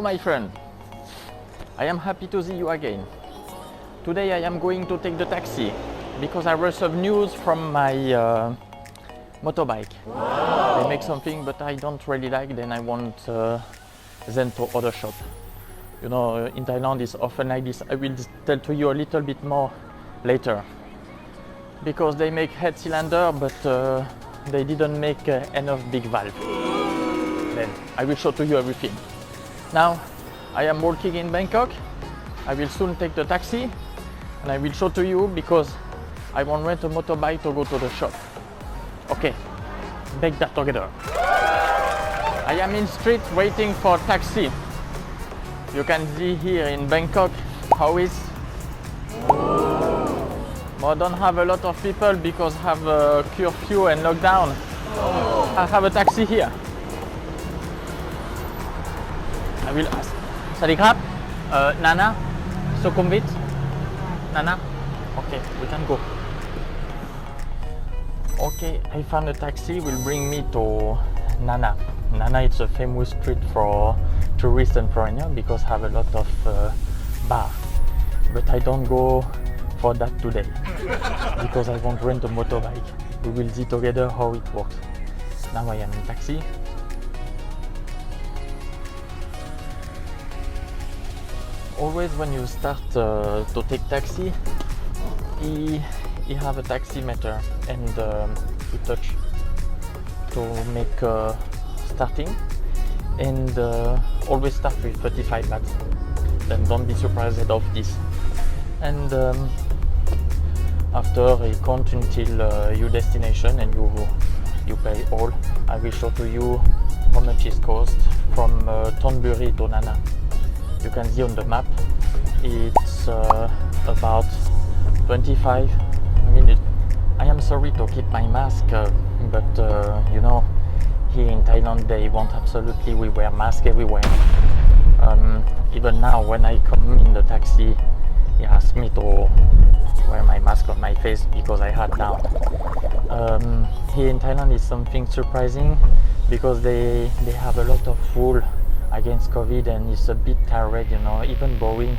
my friend, I am happy to see you again. Today I am going to take the taxi because I received news from my motorbike. Wow. They make something but I don't really like, then I want them to other shop. You know, in Thailand it's often like this. I will tell to you a little bit more later. Because they make head cylinder but they didn't make enough big valve. Then I will show to you everything. Now I am working in Bangkok. I will soon take the taxi and I will show to you because I want to rent a motorbike to go to the shop. Okay, make that together. I am in street waiting for taxi. You can see here in Bangkok how is. But don't have a lot of people because have a curfew and lockdown. I have a taxi here. I will ask. สวัสดีครับ Nana, Sukhumvit, Nana. Okay, we can go. Okay, I found a taxi. Will bring me to Nana. Nana is a famous street for tourists and foreigners because have a lot of bar. But I don't go for that today because I want to rent a motorbike. We will see together how it works. Now I am in taxi. Always when you start to take taxi, he have a taximeter and he touch to make starting and always start with 35 bahts. Then don't be surprised of this. And after you count until your destination and you pay all. I will show to you how much it cost from Thonburi to Nana. You can see on the map it's about 25 minutes. I am sorry to keep my mask but you know here in Thailand they want absolutely we wear mask everywhere. Even now when I come in the taxi he asked me to wear my mask on my face because I had down. Here in Thailand is something surprising because they have a lot of rule against COVID and it's a bit tired, you know, even boring,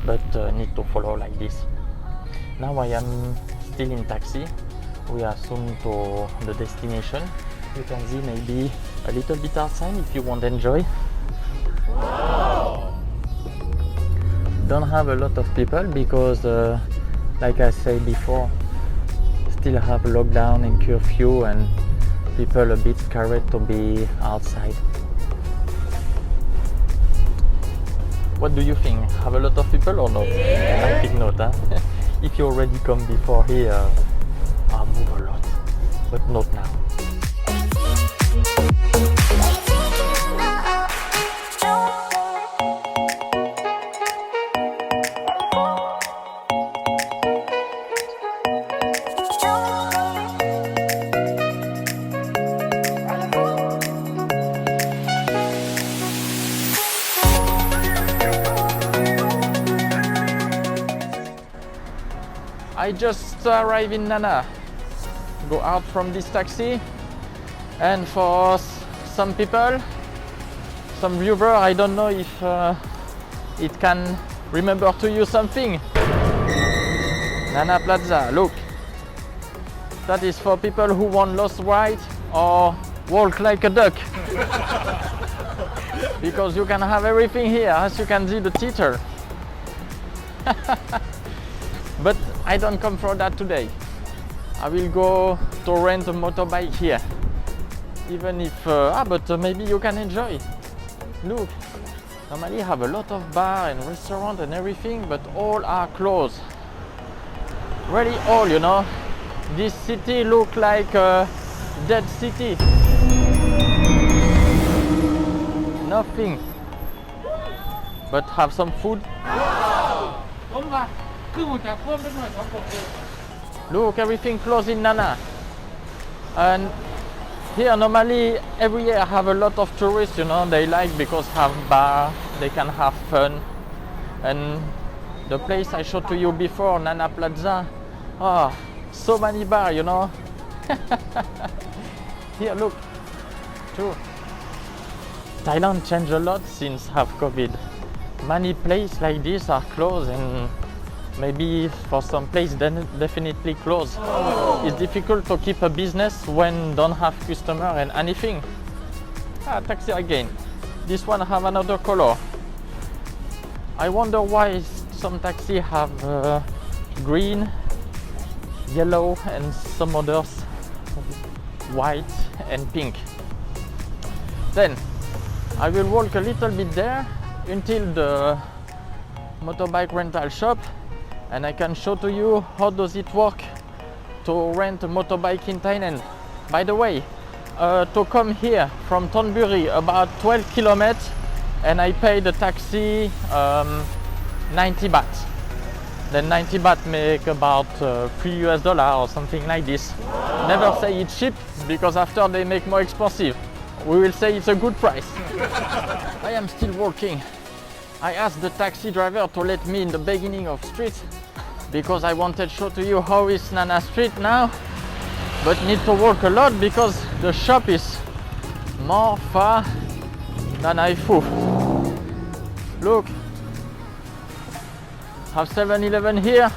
but need to follow like this. Now I am still in taxi. We are soon to the destination. You can see maybe a little bit outside if you want to enjoy. Wow. Don't have a lot of people because like I said before, still have lockdown and curfew and people a bit scared to be outside. What do you think? Have a lot of people or not? I think not, huh? If you already come before here, I'll move a lot, but not now. I just arrived in Nana, go out from this taxi, and for some people, some viewer, I don't know if it can remember to you something. Nana Plaza, look, that is for people who want lost right or walk like a duck. Because you can have everything here, as you can see the theater. But I don't come for that today. I will go to rent a motorbike here. Even if, but maybe you can enjoy. Look, normally have a lot of bar and restaurant and everything, but all are closed. Really all, you know. This city look like a dead city. Nothing. But have some food. Look, everything closed in Nana. And here normally every year I have a lot of tourists, you know, they like because have bar, they can have fun. And the place I showed to you before, Nana Plaza, oh, so many bar, you know. Here, look, too. Thailand changed a lot since have COVID. Many places like this are closed, and maybe for some places then definitely closed. It's difficult to keep a business when don't have customer and anything. Taxi again. This one have another color. I wonder why some taxi have green, yellow, and some others white and pink. Then I will walk a little bit there until the motorbike rental shop, and I can show to you how does it work to rent a motorbike in Thailand. By the way, to come here from Thonburi about 12 kilometers, and I pay the taxi 90 baht. Then 90 baht make about $3 or something like this. Never say it's cheap, because after they make more expensive. We will say it's a good price. I am still walking. I asked the taxi driver to let me in the beginning of street, because I wanted to show to you how is Nana Street now, but need to walk a lot because the shop is more far than I thought. Look, have 7-Eleven here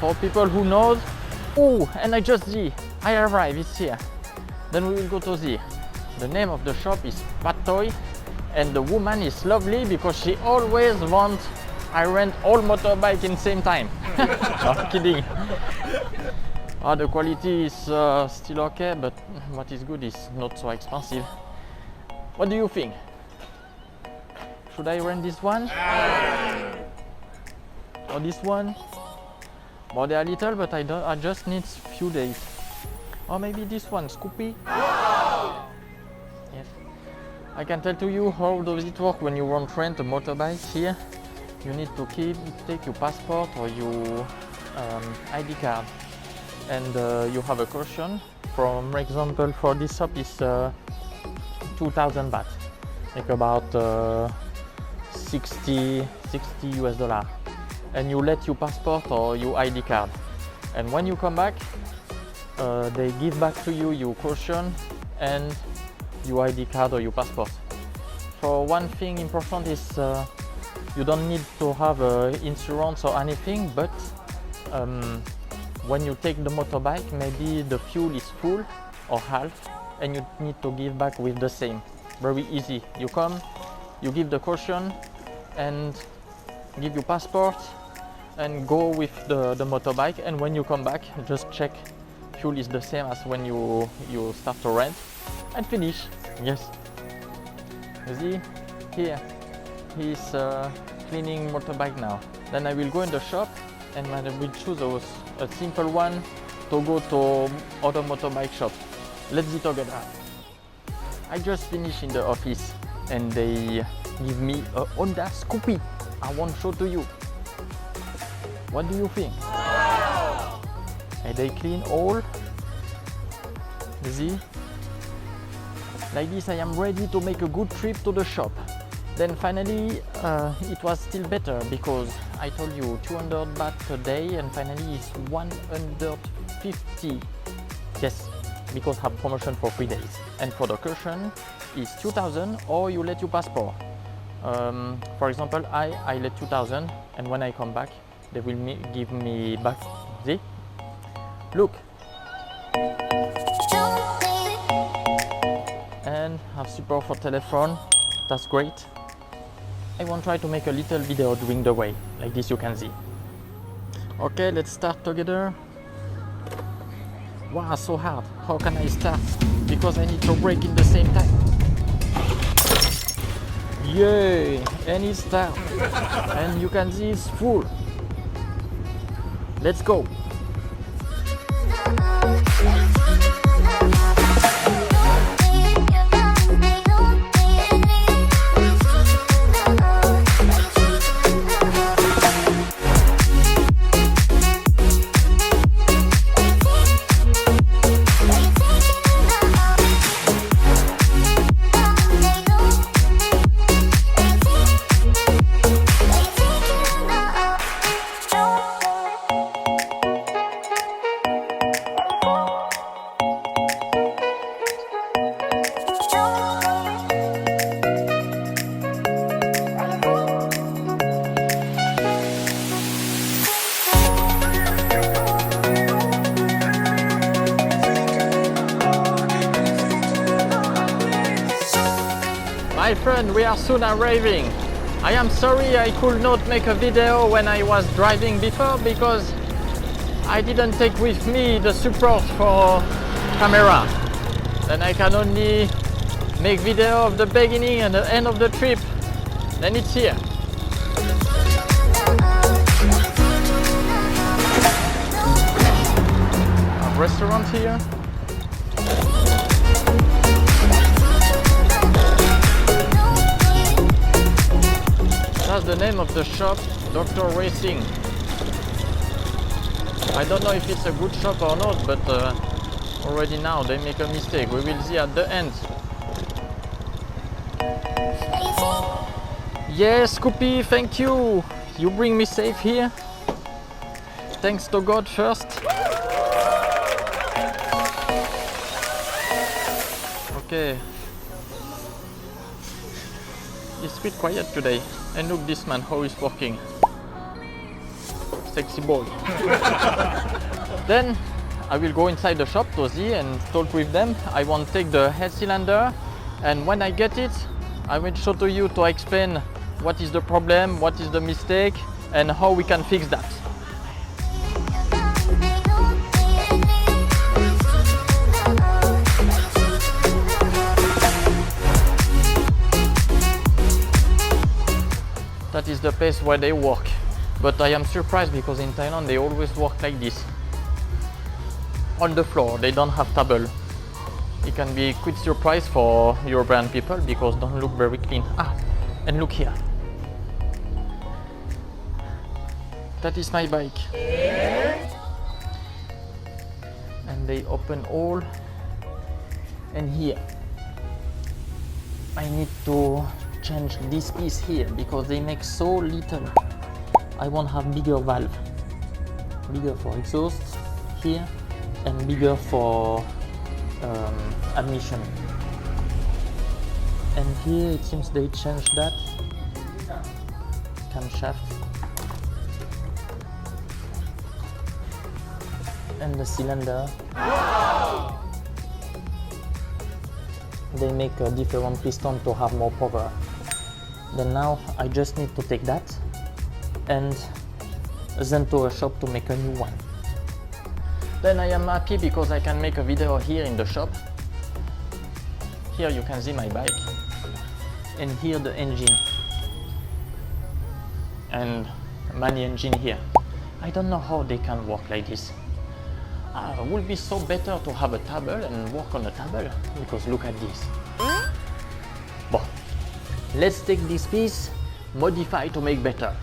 for people who knows. Oh, and I just see, I arrive, it's here. Then we will go to the name of the shop is Patoy, and the woman is lovely because she always wants I rent all motorbike in same time. No, kidding. The quality is still okay, but what is good is not so expensive. What do you think? Should I rent this one? Or this one? Well, they are little, but I just need few days. Or maybe this one, Scoopy. Yes. I can tell to you how does it work when you want to rent a motorbike here. You need to take your passport or your ID card, and you have a caution. For example, for this shop is 2,000 baht, like about $60 US, and you let your passport or your ID card, and when you come back, they give back to you your caution and your ID card or your passport. For one thing important is you don't need to have insurance or anything, but when you take the motorbike, maybe the fuel is full or half, and you need to give back with the same. Very easy. You come, you give the caution and give your passport and go with the motorbike, and when you come back, just check fuel is the same as when you start to rent, and finish. Yes. You see here, he's cleaning motorbike now. Then I will go in the shop, and I will choose a simple one to go to other motorbike shop. Let's see together. I just finished in the office, and they give me a Honda Scoopy. I want to show to you. What do you think? And they clean all. You see? Like this, I am ready to make a good trip to the shop. Then finally, it was still better because I told you 200 baht per day, and finally it's 150. Yes, because have promotion for 3 days. And for the caution, is 2,000, or you let your passport. For example, I let 2,000, and when I come back, they will give me back. See? Look. And have support for telephone. That's great. I want to try to make a little video during the way, like this you can see. Okay, let's start together. Wow, so hard. How can I start? Because I need to brake in the same time. Yay! And it starts. And you can see it's full. Let's go. My friend, we are soon arriving. I am sorry I could not make a video when I was driving before because I didn't take with me the support for camera. Then I can only make video of the beginning and the end of the trip. Then it's here. A restaurant here. That's the name of the shop, Dr. Racing. I don't know if it's a good shop or not, but already now they make a mistake. We will see at the end. Yes, Scoopy, thank you. You bring me safe here. Thanks to God first. Okay. It's a bit quiet today. And look this man, how he's working. Sexy boy. Then I will go inside the shop to see and talk with them. I want to take the head cylinder, and when I get it, I will show to you to explain what is the problem, what is the mistake, and how we can fix that. That is the place where they work. But I am surprised because in Thailand they always work like this. On the floor, they don't have table. It can be a quick surprise for European people because don't look very clean. Ah, and look here. That is my bike. And they open all. And here, I need to change this piece here because they make so little. I want to have bigger valve, bigger for exhaust here and bigger for admission. And here it seems they changed that camshaft and the cylinder. They make a different piston to have more power. Then now I just need to take that and send to a shop to make a new one. Then I am happy because I can make a video here in the shop. Here you can see my bike and here the engine and many engine here. I don't know how they can work like this. It would be so better to have a table and work on a table because look at this. Bon, let's take this piece, modify to make better.